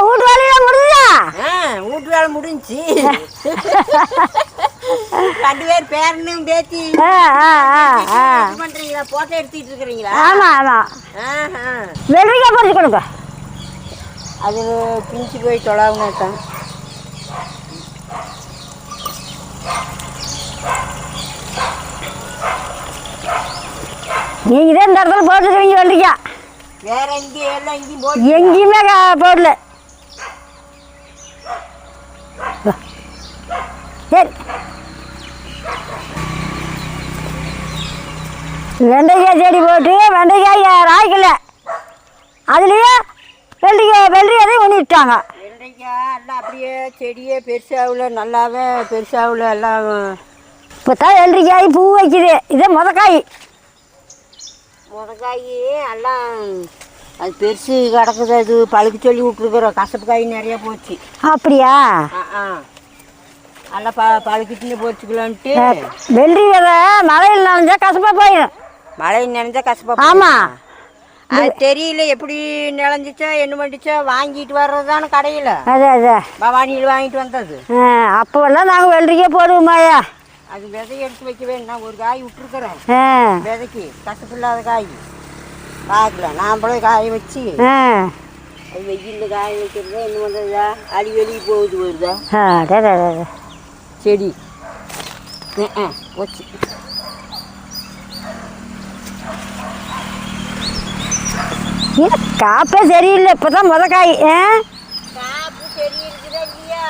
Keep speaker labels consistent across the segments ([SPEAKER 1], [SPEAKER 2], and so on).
[SPEAKER 1] வீட்டு வேலையெல்லாம் முடிஞ்சா?
[SPEAKER 2] வீட்டு வேலை முடிஞ்சு. 2 பேர் பேரனும் பேத்தி பண்றீங்களா? போட்டோ எடுத்துட்டு இருக்கிறீங்களா?
[SPEAKER 1] ஆமா ஆமா. வெள்ளரிக்காய் பறிச்சு கொடுங்க.
[SPEAKER 2] அது பிஞ்சு போய் தொலாவுனாத்தான்.
[SPEAKER 1] நீங்க தான் இந்த இடத்துல போட்டுருக்கீங்க வெள்ளரிக்காய்.
[SPEAKER 2] வேற எங்கேயும் எல்லாம் எங்கேயும்
[SPEAKER 1] எங்கேயுமே போடல. சரி வெண்டைக்காய் செடி போட்டு வெண்டைக்காய் ராய்க்கல, அதுலேயே வெள்ளரிக்காய் ஒன்றிட்டாங்க.
[SPEAKER 2] வெண்டைக்காய் எல்லாம் அப்படியே செடியே பெருசாகல, நல்லாவே பெருசாகல எல்லாம்.
[SPEAKER 1] இப்போ தான் வெள்ளரிக்காய் பூ வைக்குது. இதே முதக்காய்
[SPEAKER 2] எல்லாம் அது பெருசு கிடக்குது. அது பழுக்க சொல்லி விட்டுருக்குறோம். கசப்பு காய் நிறையா போச்சு.
[SPEAKER 1] அப்படியா?
[SPEAKER 2] நல்லா பழுக்கிட்டு போச்சுக்கலான்ட்டு.
[SPEAKER 1] வெள்ளரி விதை மழையில் நனைஞ்சா கசப்பாக போயிடும்.
[SPEAKER 2] மழையில் நனைஞ்சா கசப்பாக.
[SPEAKER 1] ஆமாம்,
[SPEAKER 2] அது தெரியல எப்படி நினைஞ்சிச்சா என்ன பண்ணிச்சா. வாங்கிட்டு வர்றதுதானே கடையில்.
[SPEAKER 1] அதே
[SPEAKER 2] பவானியில் வாங்கிட்டு வந்தது.
[SPEAKER 1] அப்போல்லாம் நாங்கள் வெள்ளரிக்காய் போடுவோமாயா.
[SPEAKER 2] அது விதையை எடுத்து வைக்க வேணும். நான் ஒரு காய் விட்டுருக்குறேன் விதைக்கு, கசப்பு இல்லாத காய். பார்க்கலாம் நாம்பளே காய வச்சு அது வெயிலில் காய வைக்கிறதா என்ன பண்ணுறதா. அடி வெளியே போகுது வருதா செடி போச்சு.
[SPEAKER 1] காப்பே சரியில்லை. இப்போ தான் முதக்காய்.
[SPEAKER 2] காப்பு சரி இருக்குதா இல்லையா?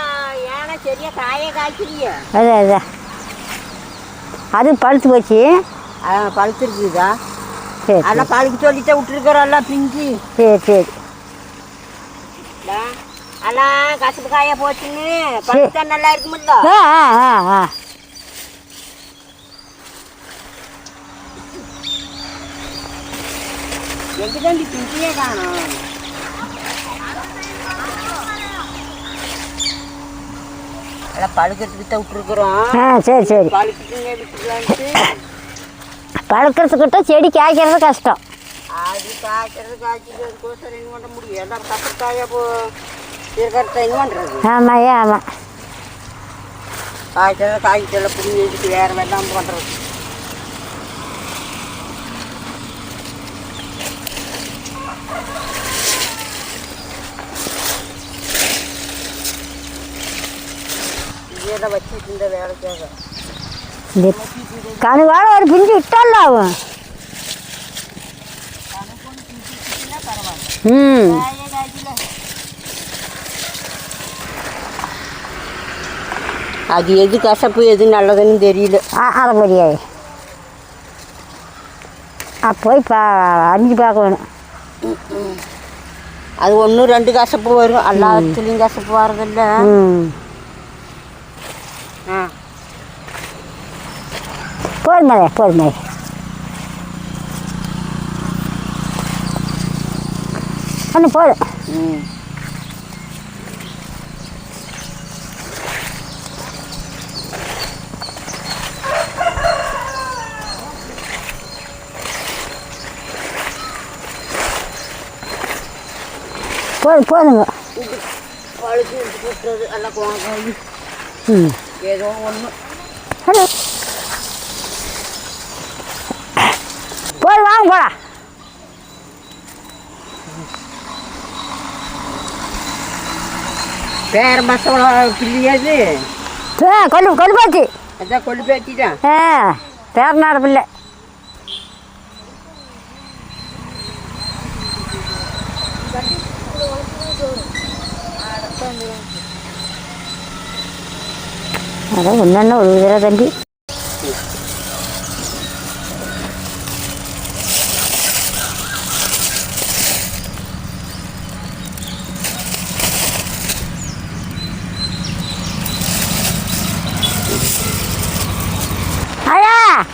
[SPEAKER 2] ஏன்னா சரியா காயே காய்ச்சிலையா?
[SPEAKER 1] அதே அது பழுத்து போச்சு.
[SPEAKER 2] பழுத்து இருக்குதா?
[SPEAKER 1] சரி,
[SPEAKER 2] அதெல்லாம் பழுக்க சொல்லிட்டு விட்டுருக்குறோம் எல்லாம் பிஞ்சு.
[SPEAKER 1] சரி
[SPEAKER 2] எல்லாம் கசப்பு காயா போச்சுன்னு பழுத்தா நல்லா இருக்குமில்ல. எங்கதான் பிஞ்சியே காணும். எல்லாம் பழுக்கிறதுக்கு தான் விட்டுருக்குறோம்.
[SPEAKER 1] சரி
[SPEAKER 2] பழுக்கிட்டுங்க விட்டுருலான்ட்டு.
[SPEAKER 1] பழுக்கிறதுக்கிட்ட செடி காய்க்கிறது கஷ்டம்.
[SPEAKER 2] அது காய்ச்சிட்டு அதுக்கோசரம் என்ன பண்ண முடியும். எல்லாம் கசப்பாயா இருக்கிறத என்ன பண்ணுறது.
[SPEAKER 1] ஆமாம்
[SPEAKER 2] காய்ச்சல புரிஞ்சு வச்சுட்டு வேறு வெள்ளாம பண்ணுறது. இதெல்லாம் வச்சுட்டு இருந்த வேலைக்காக
[SPEAKER 1] கணுவாட ஒரு பிஞ்சு விட்டால ஆகும்.
[SPEAKER 2] அது எது கசப்பு எது நல்லதுன்னு தெரியல.
[SPEAKER 1] அதை முடியாது. போய் அரிஞ்சு பார்க்க வேணும்.
[SPEAKER 2] அது 1 2 கசப்பு வரும். எல்லாத்துலேயும் கசப்பு வரதில்ல.
[SPEAKER 1] போதுமே
[SPEAKER 2] போதும்.
[SPEAKER 1] போதுங்க.
[SPEAKER 2] பழுக்கு போட்டுறது எல்லாம் கோங்காய் ஏதோ ஒன்று.
[SPEAKER 1] போய் வாங்க போடா.
[SPEAKER 2] பேர மசாலா பிள்ளையாது
[SPEAKER 1] கொல்லுப்பாச்சி.
[SPEAKER 2] அதான் கொல்லுப்பாச்சி தான்.
[SPEAKER 1] பேரனாட பிள்ளை. அதான் ஒன்று ஒரு தடவை தம்பி.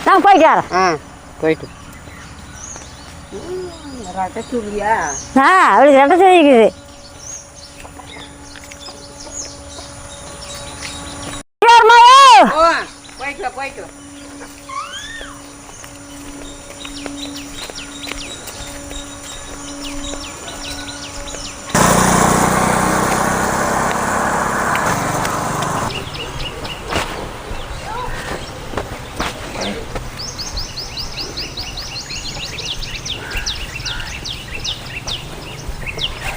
[SPEAKER 1] நான் போயிட்டு வரேன்.
[SPEAKER 2] போயிட்டு ரட்டை சொல்லியா?
[SPEAKER 1] அவளுக்கு ரட்டை சொல்லிக்குது.
[SPEAKER 2] வைக்கலாம்.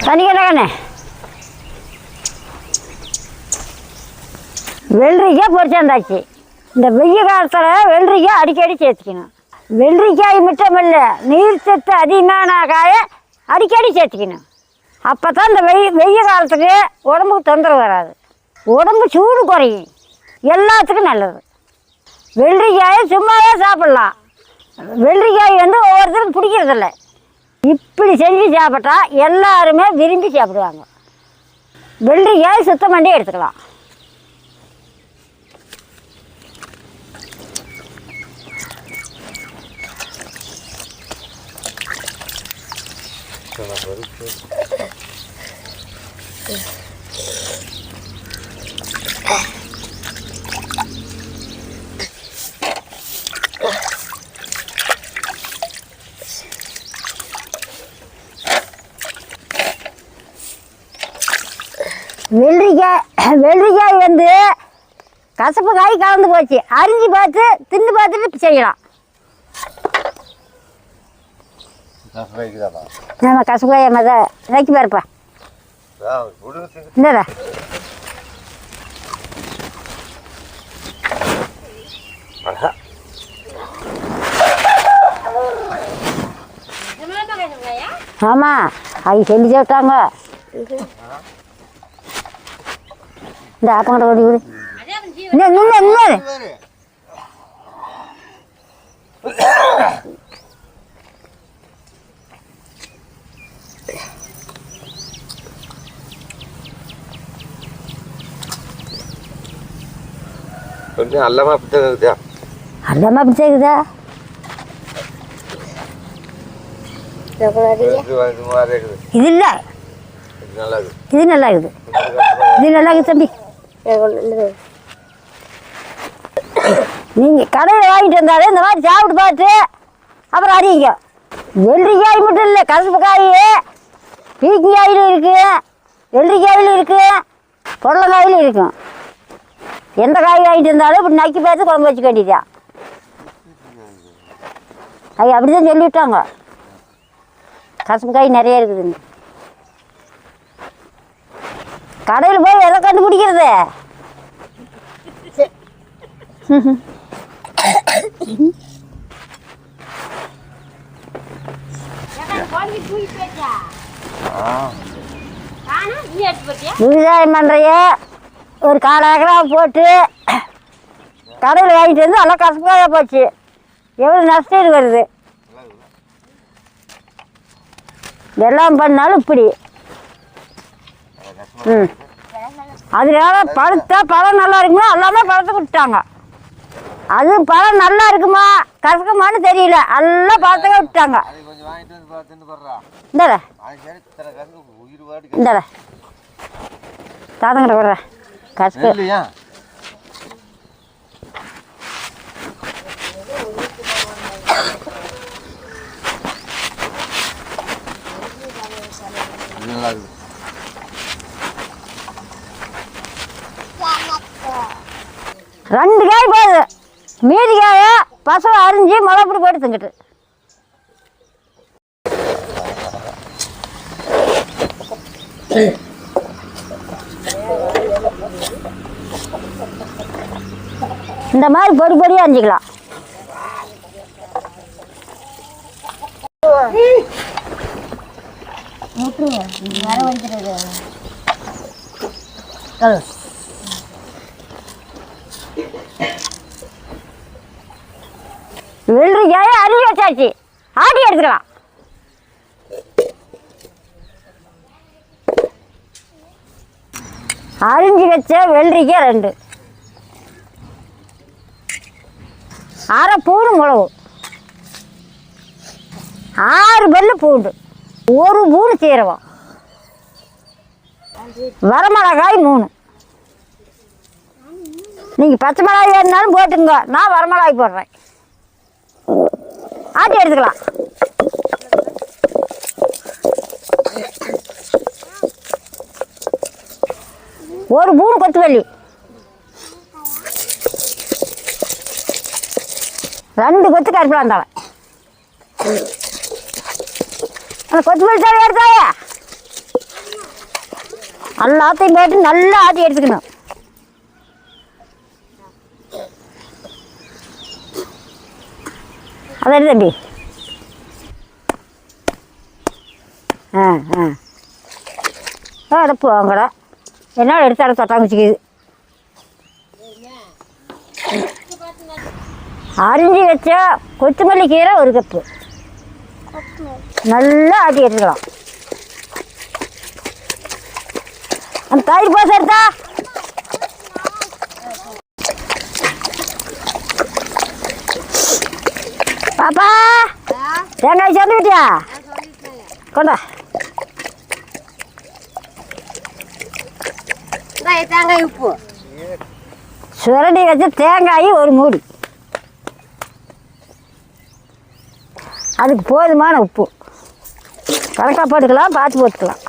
[SPEAKER 1] தண்ணி கண்ணே வெள்ளரிக்காய் பொரிச்சாந்தாச்சு. இந்த வெய்ய காலத்தில் வெள்ளரிக்காய் அடிக்கடி சேர்த்துக்கணும். வெள்ளரிக்காய் மட்டும் இல்லை, நீர் சத்து அதிகமான காயை அடிக்கடி சேர்த்துக்கணும். அப்போ தான் இந்த வெய்ய காலத்துக்கு உடம்புக்கு தொந்தரவு வராது, உடம்பு சூடு குறையும், எல்லாத்துக்கும் நல்லது. வெள்ளரிக்காயை சும்மாவே சாப்பிட்லாம். வெள்ளரிக்காய் ஒவ்வொருத்தருக்கும் பிடிக்கிறதில்ல. இப்படி செஞ்சு சாப்பிட்டா எல்லாருமே விரும்பி சாப்பிடுவாங்க. வெள்ளரிக்காய் சுத்தம் பண்ணி எடுத்துக்கலாம். வெள்ளரிக்காய் கசப்பு காய் கலந்து போச்சு. அரிஞ்சு பார்த்து தின்னு பார்த்துட்டு செய்யலாம். நம்ம கசப்பு காயை மத நக்கி பாருப்பா. இந்தடா ஆமாம், அது சொல்லி சாப்பிட்டாங்க. இந்த ஆப்பங்கடை ஓடி விடு. இன்னும்
[SPEAKER 3] கொஞ்சம் அல்லமா அப்படி இருக்குதா?
[SPEAKER 1] அல்லமா அப்படி இருக்குதா? இது இல்லை, இது நல்லா இருக்குது. இது நல்லா இருக்குது தம்பி. நீங்கள் கடையில் வாங்கிட்டு வந்தாலே இந்த மாதிரி சாப்பிட்டு பார்த்து அப்புறம் அறியுங்க. வெள்ளரிக்காய் மட்டும் இல்லை, கசப்பு காய் பீக்கிங்காயிலும் இருக்குது, வெள்ளரிக்காயிலும் இருக்குது, புடலங்காயிலும் இருக்கும். எந்த காய் வாங்கிட்டு இருந்தாலும் இப்படி நக்கி பார்த்து குழம்பு வச்சுக்க வேண்டியதான். அது அப்படி தான் சொல்லிவிட்டாங்க. கசப்பு காய் நிறைய இருக்குதுங்க. கடையில் போய் எதை கண்டுபிடிக்கிறது? விவசாயம் பண்ணுறைய ஒரு 1/4 ஏக்கரா போட்டு கடையில் வாங்கிட்டு வந்து எல்லாம் கசப்பாக போச்சு. எவ்வளோ நஷ்டம் வருது. எல்லாம் பண்ணாலும் இப்படி. அதனால பழம் நல்லா இருக்குமா, எல்லாமே பழத்தை விட்டுட்டாங்க. அது பழம் நல்லா இருக்குமா கசக்குமான்னு தெரியல, எல்லாம் பழத்தை விட்டுட்டாங்க. இந்தட இந்தட தாத்தங்கிட்ட விடுறேன் கசக்கு. ரெண்டு காய் போகுது, மீதி காய பசங்க அரிஞ்சு மிளகுப்பொடி போட்டு திங்கிட்டு. இந்த மாதிரி பொடி பொடியாக அரிஞ்சிக்கலாம். வெள்ளரிக்காயை அரிஞ்சு வச்சாச்சு, ஆட்டி எடுத்துக்கலாம். அரிஞ்சு வச்ச வெள்ளரிக்காய் 2, அரை பூண்டு மிளகு, 6 பல்லு பூண்டு, 1 பூண்டு சீரகம், வரமிளகாய் 3, நீங்கள் பச்சை மிளகாய் வேணுனாலும் போட்டுங்க, நான் வரமிளகாய் போடுறேன். ஆட்டி எடுத்துக்கலாம். ஒரு 3 கொத்தமல்லி, 2 கொத்து கருப்பிலாம் தலை. அந்த கொத்தமல்லி தலை எடுத்தாயா எல்லாத்தையும் போட்டு நல்லா ஆட்டி எடுத்துக்கணும். அதான் தம்பி. அடுப்பு வாங்கடா, என்ன எடுத்தாட தொட்டாங்குச்சிக்குது. அரிஞ்சு வச்ச கொத்தமல்லி கீரை 1 கப்பு நல்லா ஆட்டி எடுத்துக்கலாம். அந்த தயிர் பாசம் எடுத்தா பாப்பா தேங்காய் சொல்லி விட்டியா? கொண்டா
[SPEAKER 2] தேங்காய் உப்பு
[SPEAKER 1] சுரண்டி வச்ச தேங்காய் 1 மூடி, அதுக்கு போதுமான உப்பு கணக்காக போட்டுக்கலாம், பார்த்து போட்டுக்கலாம்.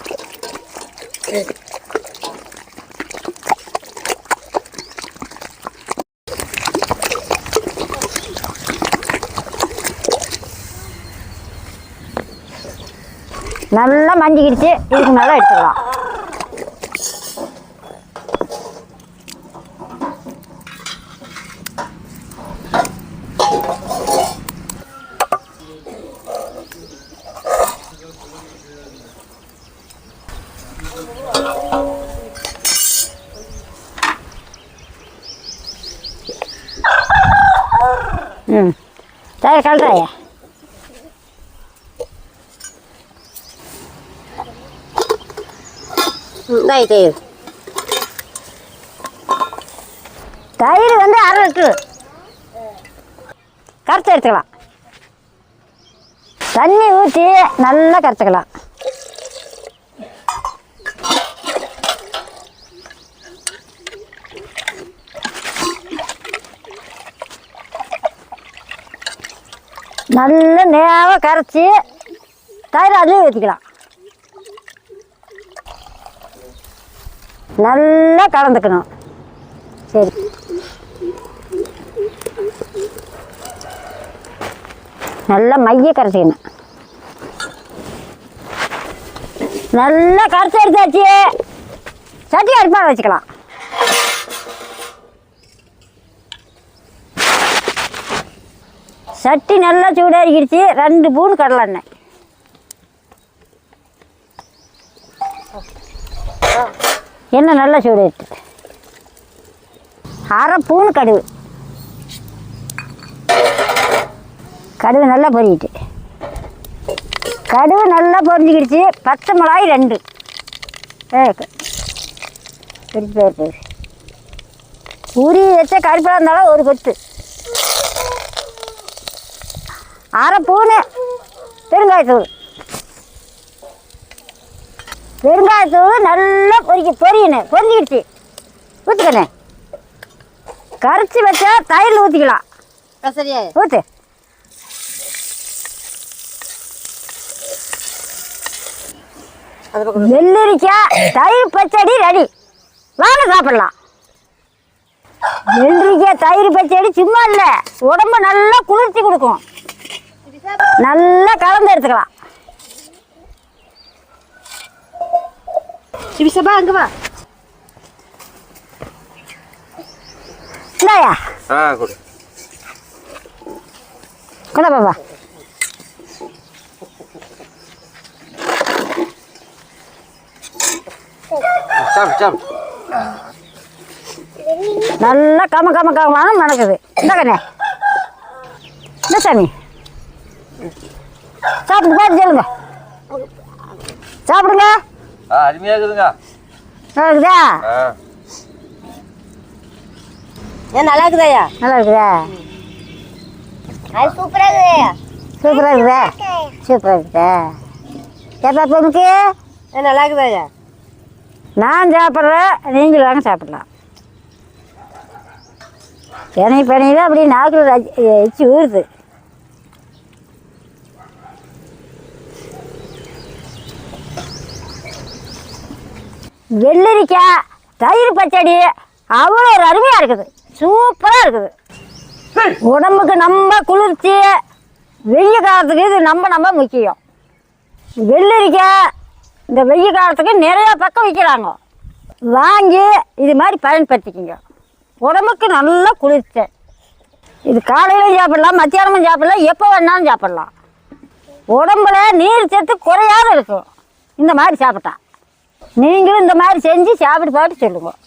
[SPEAKER 1] நல்லா மஞ்சிக்கிடுச்சு, இதுக்கு மேலே எடுத்துக்கலாம். தயிர் கலட்டாயா?
[SPEAKER 2] தயிர்
[SPEAKER 1] தயிர் வந்து 1/2 லிட்டரு கரைச்சி எடுத்துக்கலாம். தண்ணி ஊற்றி நல்லா கரைச்சிக்கலாம். நல்ல நேராக கரைச்சி தயிர் அதுலேயும் ஊற்றிக்கலாம். நல்லா கலந்துக்கணும். சரி, நல்லா மைய கரைச்சிக்கணும். நல்லா கரைச்சி எடுத்தாச்சு, சட்டி அடுப்பாக வச்சுக்கலாம். சட்டி நல்லா சூடாகிடுச்சு. 2 ஸ்பூன் கடலை எண்ணெய், எண்ணெய் நல்லா சூடாயிடுச்சு. 1/2 ஸ்பூன் கடுகு, கடுகு நல்லா பொரிக்கிட்டு, கடுகு நல்லா பொரிஞ்சிக்கிடுச்சு. பச்சை மிளகாய் 2 பிரிச்சு போயிருக்கு. உரி வச்ச கருப்பில் இருந்தாலும் 1 கொத்து, 1/2 ஸ்பூனு பெருங்காயத்தூள். பெருங்காயத்தூள் நல்லா பொரியணும். பொரிஞ்சிக்கிடுச்சு, ஊற்றுக்கண்ணே. கரைச்சி வச்சா தயிரில் ஊற்றிக்கலாம்.
[SPEAKER 2] சரியா
[SPEAKER 1] ஊற்று. வெள்ளரிக்காய் தயிர் பச்சடி ரெடி. வாங்க சாப்பிடலாம். வெள்ளரிக்காய் தயிர் பச்சடி சும்மா இல்லை, உடம்பு நல்லா குளிர்ச்சி கொடுக்கும். நல்லா கலந்து எடுத்துக்கலாம்.
[SPEAKER 2] சிபிசபா அங்கே வா.
[SPEAKER 1] இல்லையா
[SPEAKER 3] கொடு
[SPEAKER 1] கொண்டா பாப்பா. நல்லா கம நடக்குது. இந்த கண்ணே, இந்த சாமி சாப்பிட்டு பார்த்து சொல்லுங்க. சாப்பிடுங்க.
[SPEAKER 3] அருமையா இருக்குதுங்க.
[SPEAKER 1] நல்லா இருக்குதா?
[SPEAKER 2] ஏன் நல்லா இருக்குதாயா?
[SPEAKER 1] நல்லா இருக்குதா?
[SPEAKER 2] அது சூப்பராக இருக்குதாயா?
[SPEAKER 1] சூப்பராக இருக்குதா? சூப்பராக இருக்குதா? எப்போ பொண்ணுக்கு
[SPEAKER 2] ஏன் நல்லா இருக்குதாயா?
[SPEAKER 1] நான் சாப்பிட்றேன், நீங்களும் வாங்க சாப்பிடலாம். தினை பனையில் அப்படி நாக்கில் எச்சு ஊறுது. வெள்ளரிக்காய் தயிர் பச்சடி அவ்வளோ ஒரு அருமையாக இருக்குது, சூப்பராக இருக்குது. உடம்புக்கு நம்ம குளிர்ச்சி, வெய்ய காலத்துக்கு இது நம்ம முக்கியம். வெள்ளரிக்காய் இந்த வெய்ய காலத்துக்கு நிறையா பக்கம் விற்கிறாங்க, வாங்கி இது மாதிரி பயன்படுத்திக்கிங்க. உடம்புக்கு நல்லா குளிர்ச்சி. இது காலையிலும் சாப்பிடலாம், மத்தியானமும் சாப்பிடலாம், எப்போ வேணாலும் சாப்பிடலாம். உடம்புல நீர் சத்து குறையாத இருக்கும் இந்த மாதிரி சாப்பிட்டா. நீங்களும் இந்த மாதிரி செஞ்சு சாப்பிட்டு பார்த்து சொல்லுங்கள்.